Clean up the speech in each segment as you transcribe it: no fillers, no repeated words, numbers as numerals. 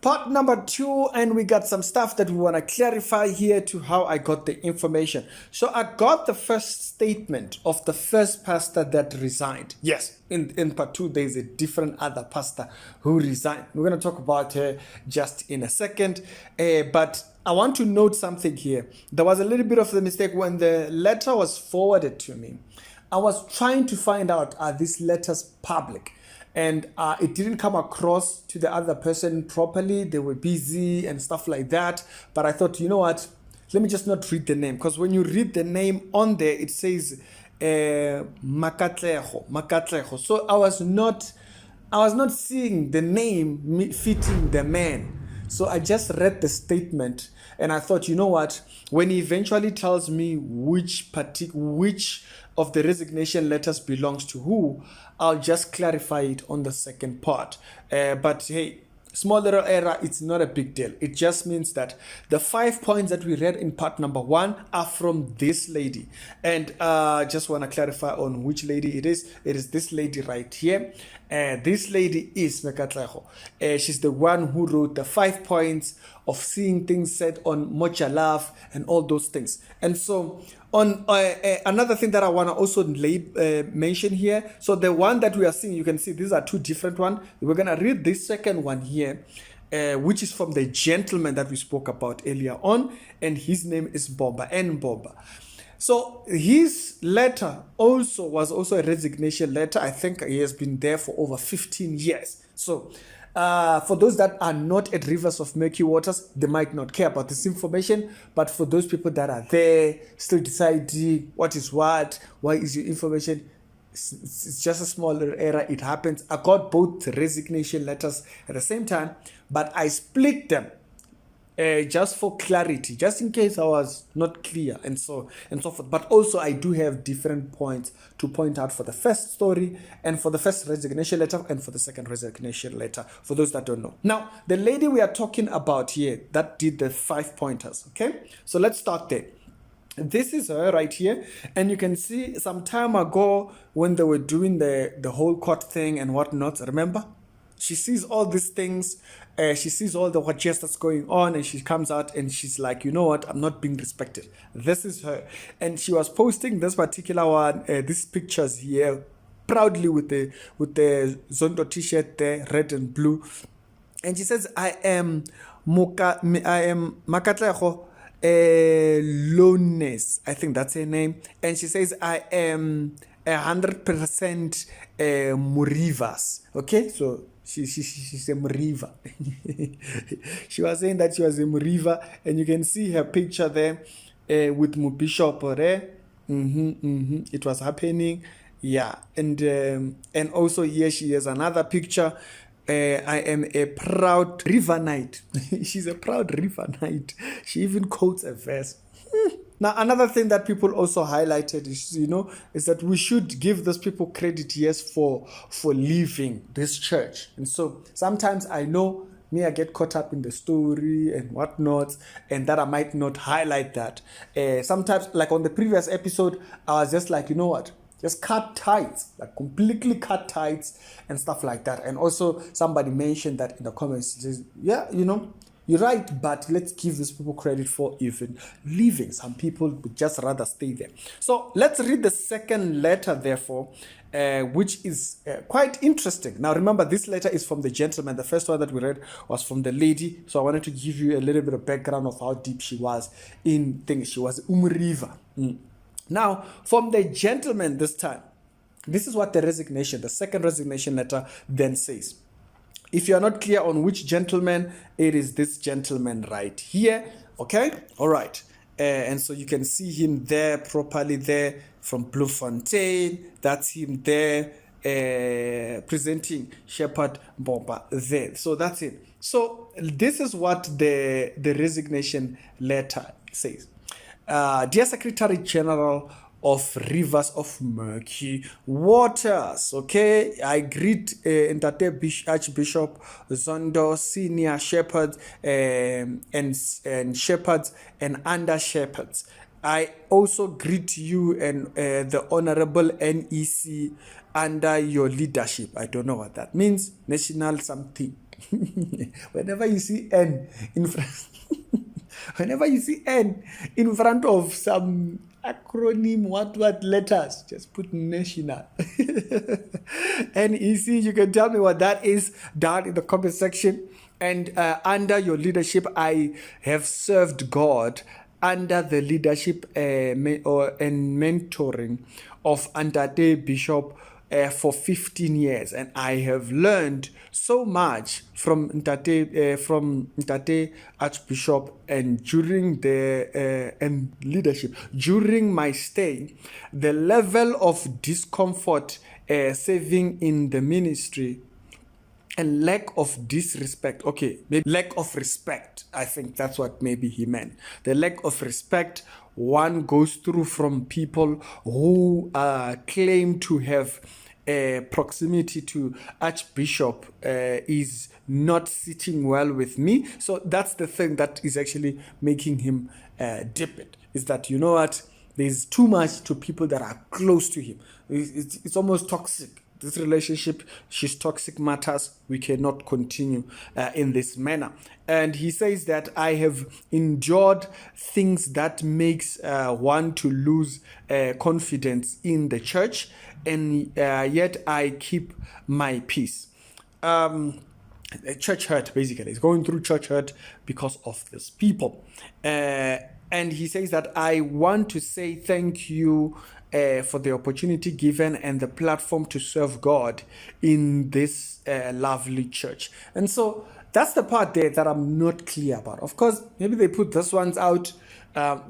part number 2, and we got some stuff that we want to clarify here to how I got the information. So I got the first statement of the first pastor that resigned. Yes, in part 2, there's a different other pastor who resigned. We're going to talk about her just in a second. But I want to note something here. There was a little bit of a mistake when the letter was forwarded to me. I was trying to find out, are these letters public? And it didn't come across to the other person properly. They were busy and stuff like that. But I thought, you know what? Let me just not read the name. Because when you read the name on there, it says Makatleho. So I was not seeing the name fitting the man. So I just read the statement and I thought, you know what? When he eventually tells me which of the resignation letters belongs to who, I'll just clarify it on the second part. But hey, small little error, it's not a big deal. It just means that the 5 points that we read in part number 1 are from this lady. And just want to clarify on which lady it is. It is this lady right here. This lady is Mekatleho. She's the one who wrote the 5 points of seeing things said on Mocha Love and all those things. And so on another thing that I want to also mention here. So the one that we are seeing, you can see these are 2 different ones. We're going to read this second one here, which is from the gentleman that we spoke about earlier on. And his name is Boba N. Boba. So his letter was also a resignation letter. I think he has been there for over 15 years. So for those that are not at Rivers of Murky Waters, they might not care about this information. But for those people that are there, still deciding what is what, why is your information, it's just a smaller error. It happens. I got both resignation letters at the same time, but I split them. Just for clarity, just in case I was not clear and so forth. But also I do have different points to point out for the first story and for the first resignation letter and for the second resignation letter, for those that don't know. Now, the lady we are talking about here that did the 5 pointers, okay? So let's start there. This is her right here, and you can see some time ago when they were doing the whole court thing and whatnot, remember? She sees all these things, she sees all the what that's going on, and she comes out and she's like, you know what, I'm not being respected. This is her. And she was posting this particular one, these pictures here, proudly with the ZONDO t-shirt there, red and blue. And she says, I am Makatleho Lones. I think that's her name. And she says, I am 100% Murivas. Okay, so she's a Muriva. She was saying that she was a Muriva, and you can see her picture there with Mubishop there. It was happening, yeah. And also here she has another picture. I am a proud river knight. She's a proud river knight. She even quotes a verse. Now, another thing that people also highlighted is that we should give those people credit, yes, for leaving this church. And so sometimes I know I get caught up in the story and whatnot, and that I might not highlight that. Sometimes, like on the previous episode, I was just like, you know what? Just cut ties, like completely cut ties and stuff like that. And also somebody mentioned that in the comments, says, yeah, you're right, but let's give these people credit for even leaving. Some people would just rather stay there. So let's read the second letter, therefore, which is quite interesting. Now, remember, this letter is from the gentleman. The first one that we read was from the lady. So I wanted to give you a little bit of background of how deep she was in things. She was Umriva. Now, from the gentleman this time, this is what the second resignation letter then says. If you are not clear on which gentleman, it is this gentleman right here. Okay? All right. And so you can see him there properly there from Bloemfontein. That's him there presenting Shepherd Bomba there. So that's it. So this is what the resignation letter says. Dear Secretary General of Rivers of Murky Waters, okay, I greet Archbishop Zondo, senior shepherds and shepherds and under shepherds. I also greet you and the Honorable NEC under your leadership. I don't know what that means. National something. Whenever you see N in front, whenever you see N in front of some acronym, what letters, just put national. NEC, you can tell me what that is down in the comment section. And under your leadership, I have served God under the leadership and mentoring of Ntate Bishop for 15 years, and I have learned so much from Ntate Archbishop, and during the and leadership during my stay, the level of discomfort serving in the ministry and lack of disrespect. Okay, maybe lack of respect. I think that's what maybe he meant. The lack of respect one goes through from people who claim to have proximity to Archbishop is not sitting well with me. So that's the thing that is actually making him dip it. Is that, you know what? There's too much to people that are close to him. It's almost toxic. This relationship, she's toxic matters. We cannot continue in this manner. And he says that I have endured things that makes one to lose confidence in the church, and yet I keep my peace. Church hurt, basically. It's going through church hurt because of these people. And he says that I want to say thank you for the opportunity given and the platform to serve God in this lovely church. And so that's the part there that I'm not clear about. Of course, maybe they put this ones out.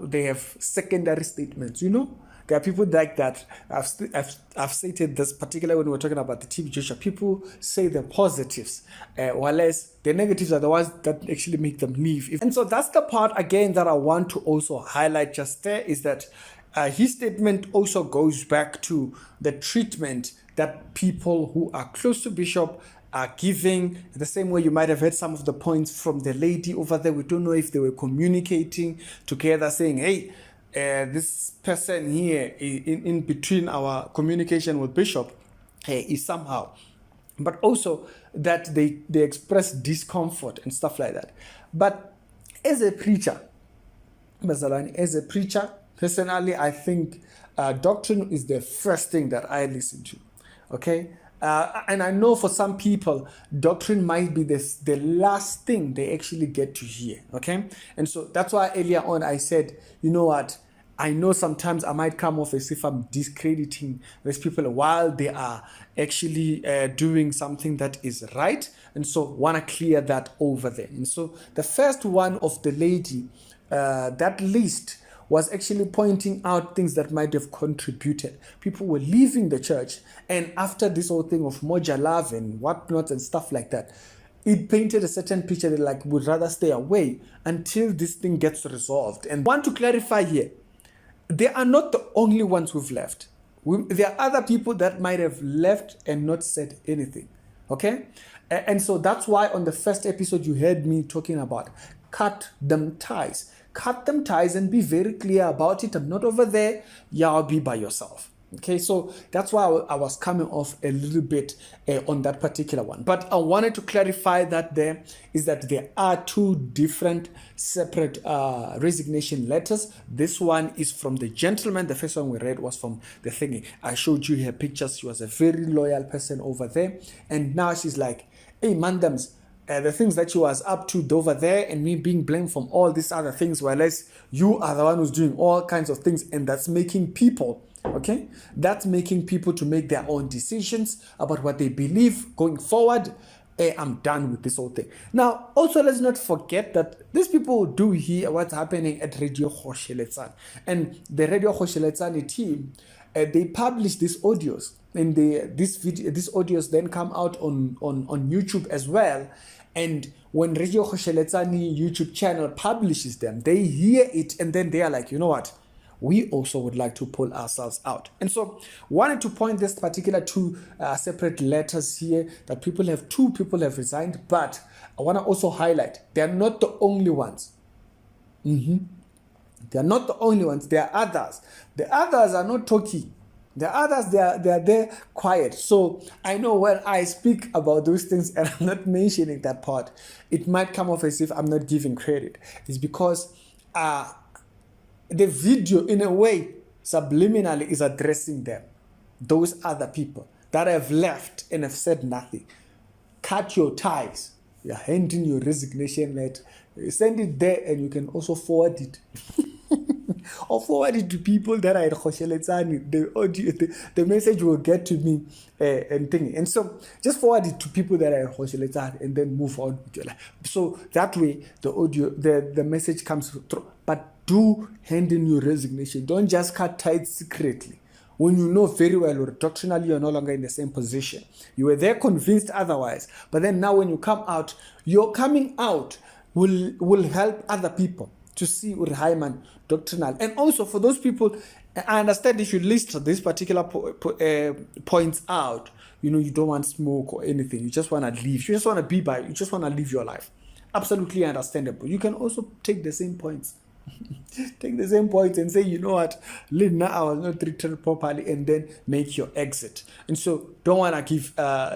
They have secondary statements, you know. There are people like that. I've stated this particularly when we're talking about the TV Joshua. People say the positives, whereas the negatives are the ones that actually make them leave. And so that's the part, again, that I want to also highlight just there, is that his statement also goes back to the treatment that people who are close to Bishop are giving. The same way you might have heard some of the points from the lady over there. We don't know if they were communicating together, saying, hey, this person here in between our communication with Bishop is somehow. But also that they express discomfort and stuff like that. But as a preacher, personally, I think doctrine is the first thing that I listen to, okay? And I know for some people, doctrine might be the last thing they actually get to hear, okay? And so that's why earlier on I said, you know what? I know sometimes I might come off as if I'm discrediting these people while they are actually doing something that is right. And so want to clear that over there. And so the first one of the lady, that list was actually pointing out things that might have contributed. People were leaving the church, and after this whole thing of Moja Love and whatnot and stuff like that, it painted a certain picture that like would rather stay away until this thing gets resolved. And I want to clarify here, they are not the only ones who've left. There are other people that might have left and not said anything, okay? And so that's why on the first episode you heard me talking about cut them ties. Cut them ties and be very clear about it. I'm not over there. Y'all be by yourself. Okay, so that's why I was coming off a little bit on that particular one. But I wanted to clarify that there is that there are two different separate resignation letters. This one is from the gentleman. The first one we read was from the thingy. I showed you her pictures. She was a very loyal person over there. And now she's like, hey, mandams, the things that she was up to over there and me being blamed from all these other things, whereas you are the one who's doing all kinds of things, and that's making people, okay? That's making people to make their own decisions about what they believe going forward. I'm done with this whole thing. Now, also, let's not forget that these people do hear what's happening at Radio Kgoshiletsane. And the Radio Kgoshiletsane team, they publish these audios, and these audios then come out on YouTube as well. And when Radio Kgoshiletsane YouTube channel publishes them, they hear it and then they are like, you know what? We also would like to pull ourselves out. And so wanted to point this particular two separate letters here that two people have resigned, but I want to also highlight they're not the only ones. They're not the only ones. There are others. The others are not talking. The others, they are there quiet. So I know when I speak about those things and I'm not mentioning that part, it might come off as if I'm not giving credit. It's because the video, in a way, subliminally is addressing them, those other people that have left and have said nothing. Cut your ties. You're handing your resignation letter. Send it there, and you can also forward it. Or forward it to people that are in Khosheletzani. The audio, the message will get to me and thing. And so just forward it to people that are in Khosheletzani and then move on with your life. So that way the audio, the message comes through. But do hand in your resignation. Don't just cut ties secretly. When you know very well, or doctrinally you're no longer in the same position. You were there convinced otherwise. But then now when you come out, your coming out will help other people to see Uri Hyman doctrinal. And also for those people, I understand if you list these particular points out, you don't want smoke or anything. You just want to leave. You just want to be by. You just want to live your life. Absolutely understandable. You can also take the same points. Take the same points and say, you know what, Lynn, I was not treated properly, and then make your exit. And so don't want to give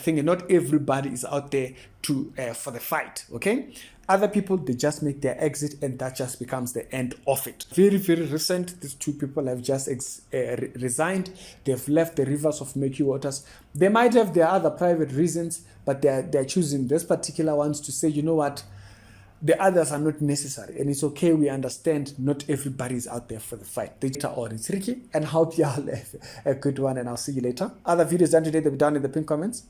thinking not everybody is out there to for the fight, okay? Other people, they just make their exit, and that just becomes the end of it. Very, very recent, these two people have just resigned. They've left the rivers of murky waters. They might have their other private reasons, but they're choosing this particular ones to say, you know what, the others are not necessary, and it's okay. We understand not everybody is out there for the fight. Later on, it's Ricky, and hope you all have a good one, and I'll see you later. Other videos done today, they'll be down in the pinned comments.